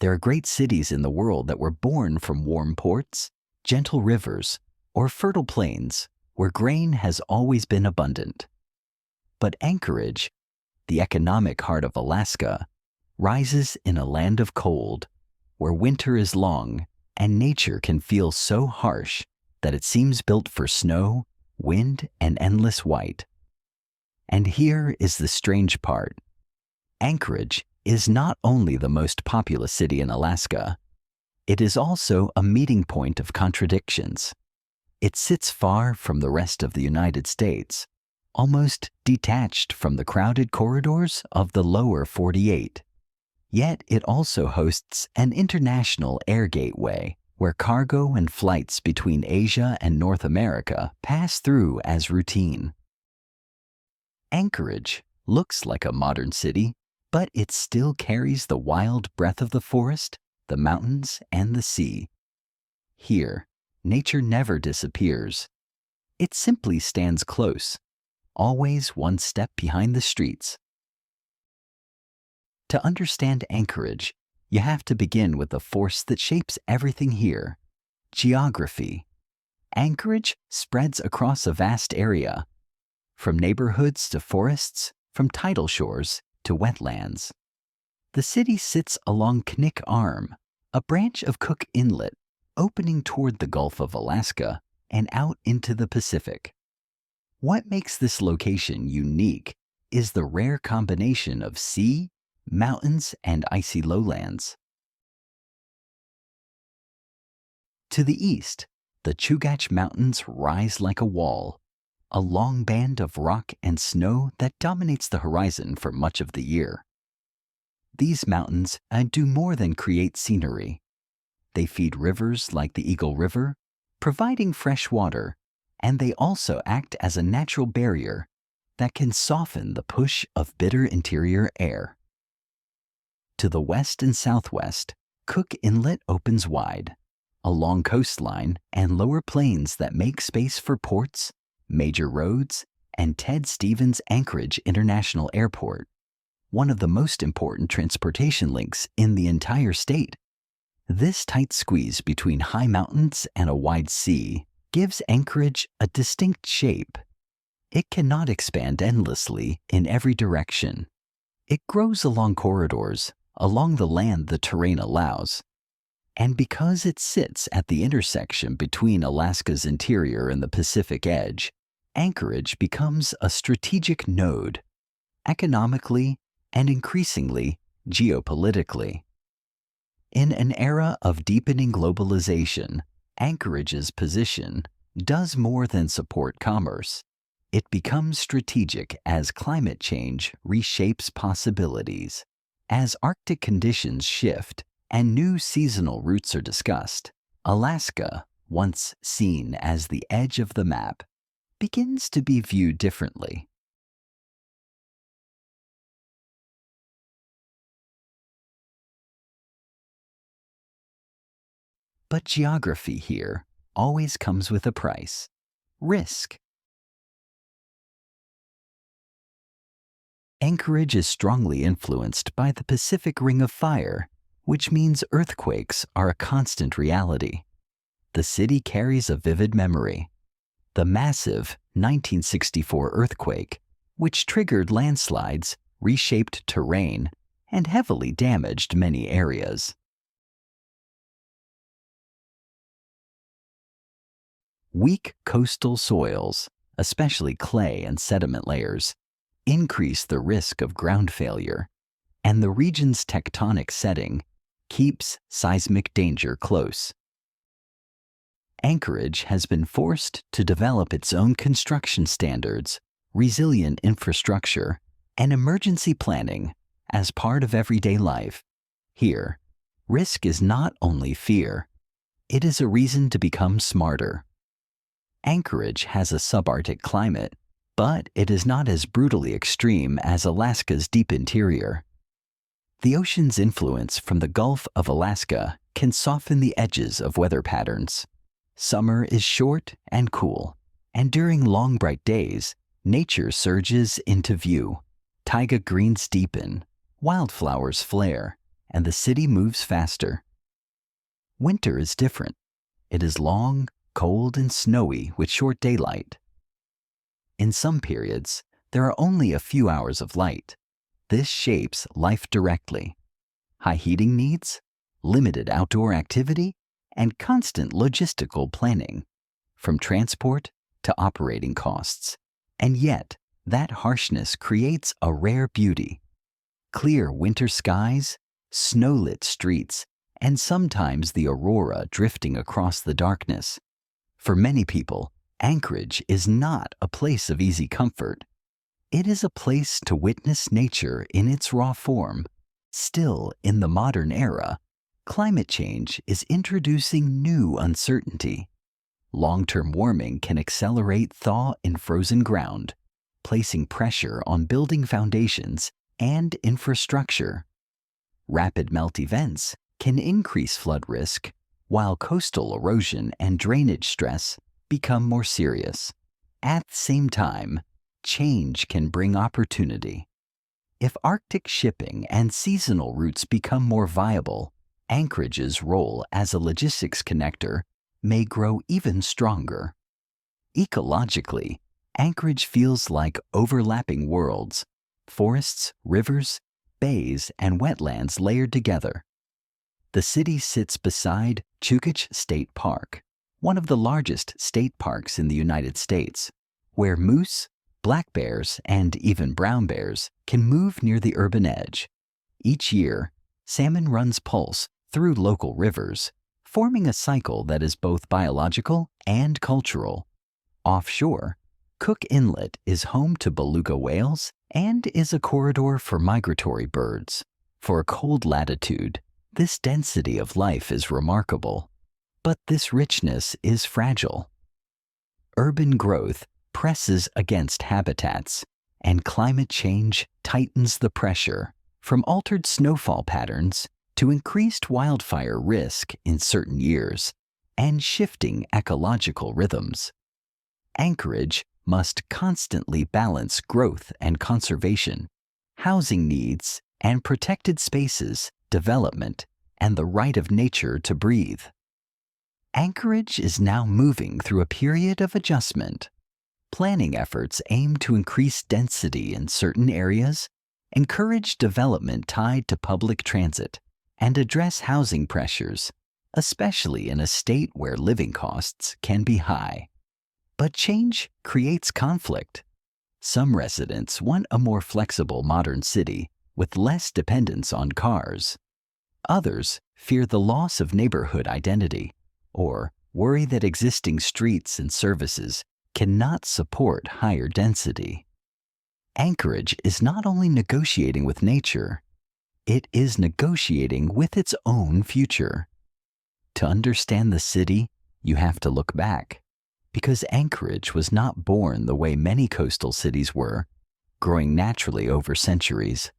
There are great cities in the world that were born from warm ports, gentle rivers, or fertile plains where grain has always been abundant. But Anchorage, the economic heart of Alaska, rises in a land of cold, where winter is long and nature can feel so harsh that it seems built for snow, wind, and endless white. And here is the strange part. Anchorage is not only the most populous city in Alaska, it is also a meeting point of contradictions. It sits far from the rest of the United States, almost detached from the crowded corridors of the lower 48. Yet it also hosts an international air gateway where cargo and flights between Asia and North America pass through as routine. Anchorage looks like a modern city, but it still carries the wild breath of the forest, the mountains, and the sea. Here, nature never disappears. It simply stands close, always one step behind the streets. To understand Anchorage, you have to begin with the force that shapes everything here: geography. Anchorage spreads across a vast area, from neighborhoods to forests, from tidal shores to wetlands. The city sits along Knik Arm, a branch of Cook Inlet opening toward the Gulf of Alaska and out into the Pacific. What makes this location unique is the rare combination of sea, mountains, and icy lowlands. To the east, the Chugach Mountains rise like a wall, a long band of rock and snow that dominates the horizon for much of the year. These mountains do more than create scenery. They feed rivers like the Eagle River, providing fresh water, and they also act as a natural barrier that can soften the push of bitter interior air. To the west and southwest, Cook Inlet opens wide, a long coastline and lower plains that make space for ports, major roads, and Ted Stevens Anchorage International Airport, one of the most important transportation links in the entire state. This tight squeeze between high mountains and a wide sea gives Anchorage a distinct shape. It cannot expand endlessly in every direction. It grows along corridors, along the land the terrain allows. And because it sits at the intersection between Alaska's interior and the Pacific edge, Anchorage becomes a strategic node, economically and increasingly geopolitically. In an era of deepening globalization, Anchorage's position does more than support commerce. It becomes strategic as climate change reshapes possibilities. As Arctic conditions shift and new seasonal routes are discussed, Alaska, once seen as the edge of the map, begins to be viewed differently. But geography here always comes with a price: risk. Anchorage is strongly influenced by the Pacific Ring of Fire, which means earthquakes are a constant reality. The city carries a vivid memory: the massive 1964 earthquake, which triggered landslides, reshaped terrain, and heavily damaged many areas. Weak coastal soils, especially clay and sediment layers, increase the risk of ground failure, and the region's tectonic setting keeps seismic danger close. Anchorage has been forced to develop its own construction standards, resilient infrastructure, and emergency planning as part of everyday life. Here, risk is not only fear, it is a reason to become smarter. Anchorage has a subarctic climate, but it is not as brutally extreme as Alaska's deep interior. The ocean's influence from the Gulf of Alaska can soften the edges of weather patterns. Summer is short and cool, and during long bright days, nature surges into view. Taiga greens deepen, wildflowers flare, and the city moves faster. Winter is different. It is long, cold, and snowy with short daylight. In some periods, there are only a few hours of light. This shapes life directly. High heating needs, limited outdoor activity, and constant logistical planning, from transport to operating costs. And yet, that harshness creates a rare beauty. Clear winter skies, snow-lit streets, and sometimes the aurora drifting across the darkness. For many people, Anchorage is not a place of easy comfort. It is a place to witness nature in its raw form. Still, in the modern era, climate change is introducing new uncertainty. Long-term warming can accelerate thaw in frozen ground, placing pressure on building foundations and infrastructure. Rapid melt events can increase flood risk, while coastal erosion and drainage stress become more serious. At the same time, change can bring opportunity. If Arctic shipping and seasonal routes become more viable, Anchorage's role as a logistics connector may grow even stronger. Ecologically, Anchorage feels like overlapping worlds: forests, rivers, bays, and wetlands layered together. The city sits beside Chugach State Park, one of the largest state parks in the United States, where moose, black bears, and even brown bears can move near the urban edge. Each year, salmon runs pulse through local rivers, forming a cycle that is both biological and cultural. Offshore, Cook Inlet is home to beluga whales and is a corridor for migratory birds. For a cold latitude, this density of life is remarkable. But this richness is fragile. Urban growth presses against habitats, and climate change tightens the pressure, from altered snowfall patterns to increased wildfire risk in certain years and shifting ecological rhythms. Anchorage must constantly balance growth and conservation, housing needs and protected spaces, development, and the right of nature to breathe. Anchorage is now moving through a period of adjustment. Planning efforts aim to increase density in certain areas, encourage development tied to public transit, and address housing pressures, especially in a state where living costs can be high. But change creates conflict. Some residents want a more flexible modern city with less dependence on cars. Others fear the loss of neighborhood identity, or worry that existing streets and services cannot support higher density. Anchorage is not only negotiating with nature, it is negotiating with its own future. To understand the city, you have to look back, because Anchorage was not born the way many coastal cities were, growing naturally over centuries.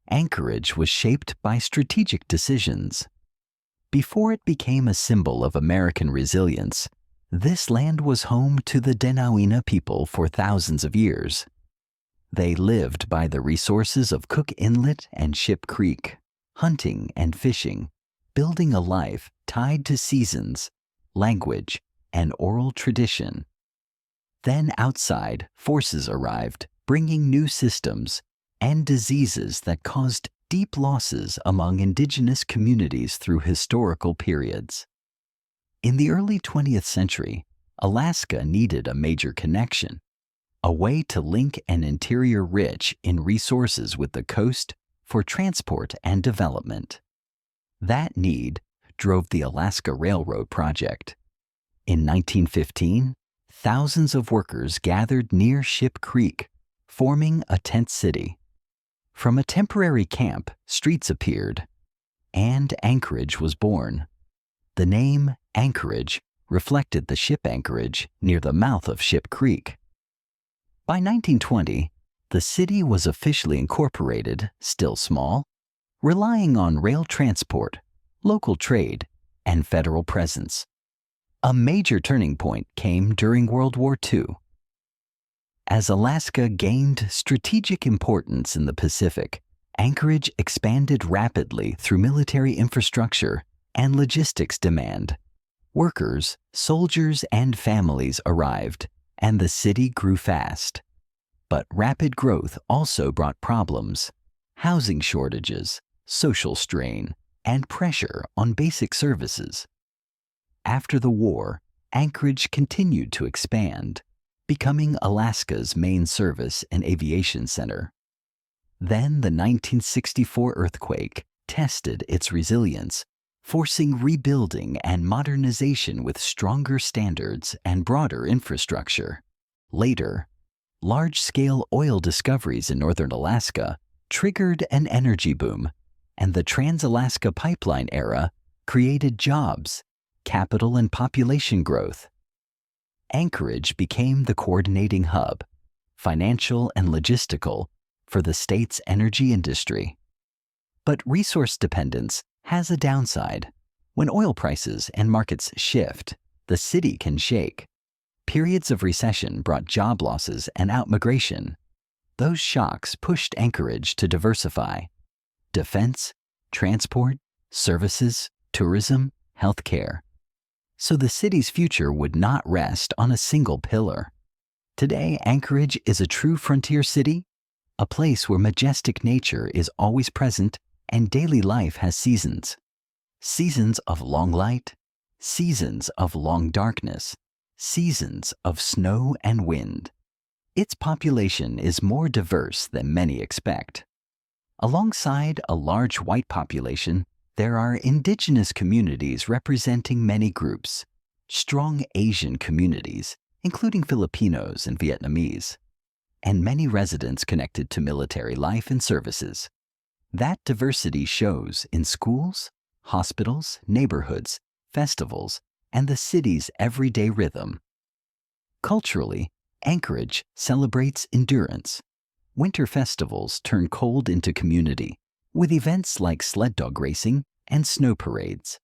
Anchorage was shaped by strategic decisions. Before it became a symbol of American resilience, this land was home to the Dena'ina people for thousands of years. They lived by the resources of Cook Inlet and Ship Creek, hunting and fishing, building a life tied to seasons, language, and oral tradition. Then outside, forces arrived, bringing new systems and diseases that caused deep losses among indigenous communities through historical periods. In the early 20th century, Alaska needed a major connection, a way to link an interior rich in resources with the coast for transport and development. That need drove the Alaska Railroad project. In 1915, thousands of workers gathered near Ship Creek, forming a tent city. From a temporary camp, streets appeared, and Anchorage was born. The name Anchorage reflected the ship anchorage near the mouth of Ship Creek. By 1920, the city was officially incorporated, still small, relying on rail transport, local trade, and federal presence. A major turning point came during World War II. As Alaska gained strategic importance in the Pacific, Anchorage expanded rapidly through military infrastructure and logistics demand. Workers, soldiers, and families arrived, and the city grew fast. But rapid growth also brought problems: housing shortages, social strain, and pressure on basic services. After the war, Anchorage continued to expand, becoming Alaska's main service and aviation center. Then the 1964 earthquake tested its resilience, forcing rebuilding and modernization with stronger standards and broader infrastructure. Later, large-scale oil discoveries in northern Alaska triggered an energy boom, and the Trans-Alaska Pipeline era created jobs, capital, and population growth. Anchorage became the coordinating hub, financial and logistical, for the state's energy industry. But resource dependence has a downside. When oil prices and markets shift, the city can shake. Periods of recession brought job losses and outmigration. Those shocks pushed Anchorage to diversify: defense, transport, services, tourism, healthcare. So the city's future would not rest on a single pillar. Today, Anchorage is a true frontier city, a place where majestic nature is always present and daily life has seasons. Seasons of long light, seasons of long darkness, seasons of snow and wind. Its population is more diverse than many expect. Alongside a large white population, there are indigenous communities representing many groups, strong Asian communities, including Filipinos and Vietnamese, and many residents connected to military life and services. That diversity shows in schools, hospitals, neighborhoods, festivals, and the city's everyday rhythm. Culturally, Anchorage celebrates endurance. Winter festivals turn cold into community, with events like sled dog racing and snow parades.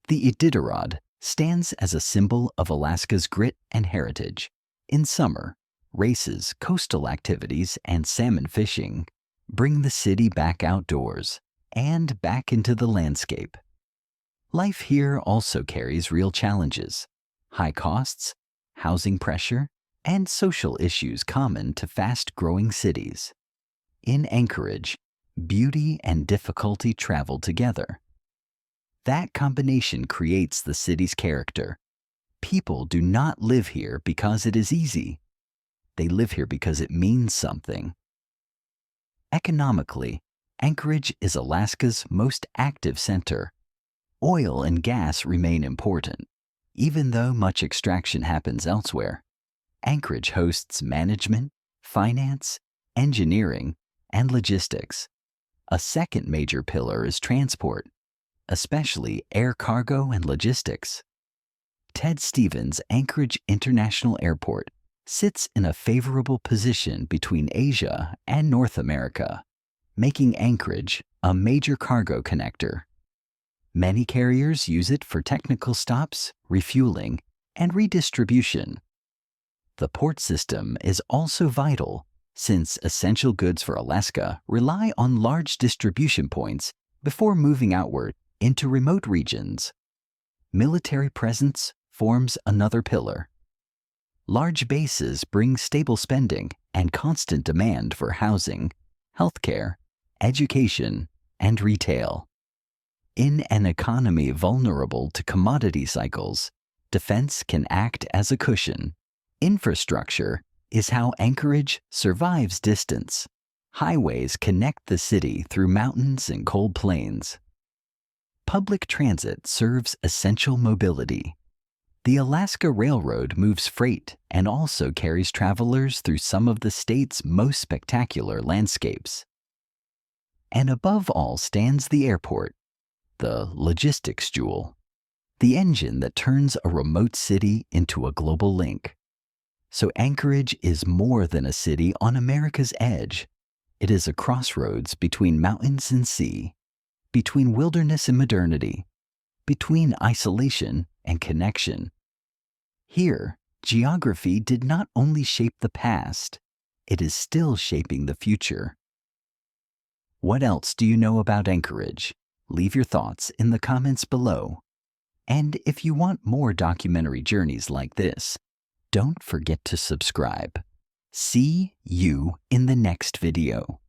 The Iditarod stands as a symbol of Alaska's grit and heritage. In summer, races, coastal activities, and salmon fishing bring the city back outdoors and back into the landscape. Life here also carries real challenges: high costs, housing pressure, and social issues common to fast-growing cities. In Anchorage, beauty and difficulty travel together. That combination creates the city's character. People do not live here because it is easy. They live here because it means something. Economically, Anchorage is Alaska's most active center. Oil and gas remain important, even though much extraction happens elsewhere. Anchorage hosts management, finance, engineering, and logistics. A second major pillar is transport, especially air cargo and logistics. Ted Stevens Anchorage International Airport sits in a favorable position between Asia and North America, making Anchorage a major cargo connector. Many carriers use it for technical stops, refueling, and redistribution. The port system is also vital, since essential goods for Alaska rely on large distribution points before moving outward into remote regions. Military presence forms another pillar. Large bases bring stable spending and constant demand for housing, healthcare, education, and retail. In an economy vulnerable to commodity cycles, defense can act as a cushion. Infrastructure is how Anchorage survives distance. Highways connect the city through mountains and cold plains. Public transit serves essential mobility. The Alaska Railroad moves freight and also carries travelers through some of the state's most spectacular landscapes. And above all stands the airport, the logistics jewel, the engine that turns a remote city into a global link. So Anchorage is more than a city on America's edge. It is a crossroads between mountains and sea, between wilderness and modernity, between isolation and connection. Here, geography did not only shape the past, it is still shaping the future. What else do you know about Anchorage? Leave your thoughts in the comments below. And if you want more documentary journeys like this, don't forget to subscribe. See you in the next video.